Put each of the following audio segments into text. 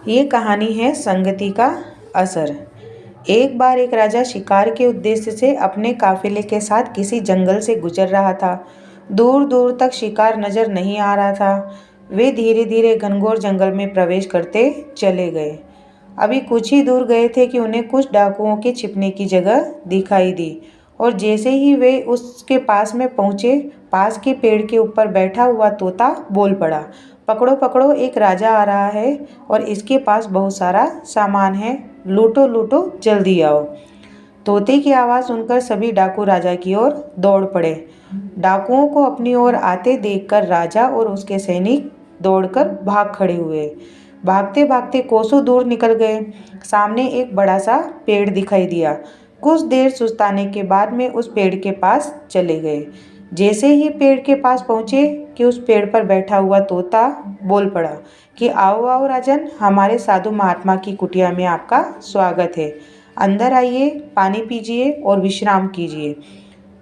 ये कहानी है संगति का असर। एक बार एक राजा शिकार के उद्देश्य से अपने काफिले के साथ किसी जंगल से गुजर रहा था। दूर दूर तक शिकार नजर नहीं आ रहा था। वे धीरे धीरे घनघोर जंगल में प्रवेश करते चले गए। अभी कुछ ही दूर गए थे कि उन्हें कुछ डाकुओं के छिपने की जगह दिखाई दी। और जैसे ही वे उसके पास में पहुंचे, पास के पेड़ के ऊपर बैठा हुआ तोता बोल पड़ा, पकड़ो पकड़ो, एक राजा आ रहा है और इसके पास बहुत सारा सामान है, लूटो लूटो, जल्दी आओ। तोते की आवाज़ सुनकर सभी डाकू राजा की ओर दौड़ पड़े। डाकुओं को अपनी ओर आते देखकर राजा और उसके सैनिक दौड़कर भाग खड़े हुए। भागते भागते कोसों दूर निकल गए। सामने एक बड़ा सा पेड़ दिखाई दिया। कुछ देर सुस्ताने के बाद में उस पेड़ के पास चले गए। जैसे ही पेड़ के पास पहुंचे कि उस पेड़ पर बैठा हुआ तोता बोल पड़ा कि आओ आओ राजन, हमारे साधु महात्मा की कुटिया में आपका स्वागत है। अंदर आइए, पानी पीजिए और विश्राम कीजिए।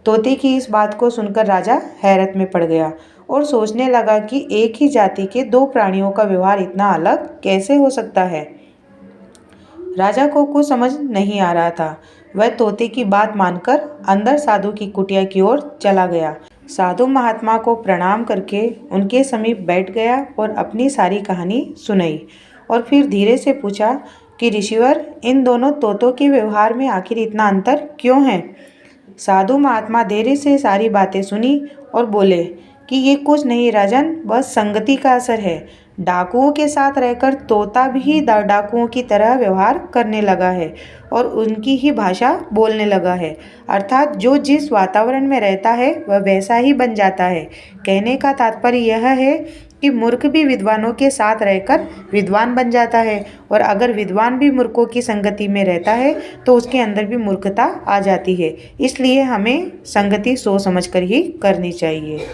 तोते की इस बात को सुनकर राजा हैरत में पड़ गया और सोचने लगा कि एक ही जाति के दो प्राणियों का व्यवहार इतना अलग कैसे हो सकता है। राजा को कुछ समझ नहीं आ रहा था। वह तोते की बात मानकर अंदर साधु की कुटिया की ओर चला गया। साधु महात्मा को प्रणाम करके उनके समीप बैठ गया और अपनी सारी कहानी सुनाई। और फिर धीरे से पूछा कि ऋषिवर, इन दोनों तोतों के व्यवहार में आखिर इतना अंतर क्यों है। साधु महात्मा धैर्य से सारी बातें सुनी और बोले कि ये कुछ नहीं राजन, बस संगति का असर है। डाकुओं के साथ रहकर तोता भी डाकुओं की तरह व्यवहार करने लगा है और उनकी ही भाषा बोलने लगा है। अर्थात जो जिस वातावरण में रहता है वह वैसा ही बन जाता है। कहने का तात्पर्य यह है कि मूर्ख भी विद्वानों के साथ रहकर विद्वान बन जाता है, और अगर विद्वान भी मूर्खों की संगति में रहता है तो उसके अंदर भी मूर्खता आ जाती है। इसलिए हमें संगति सोच समझ कर ही करनी चाहिए।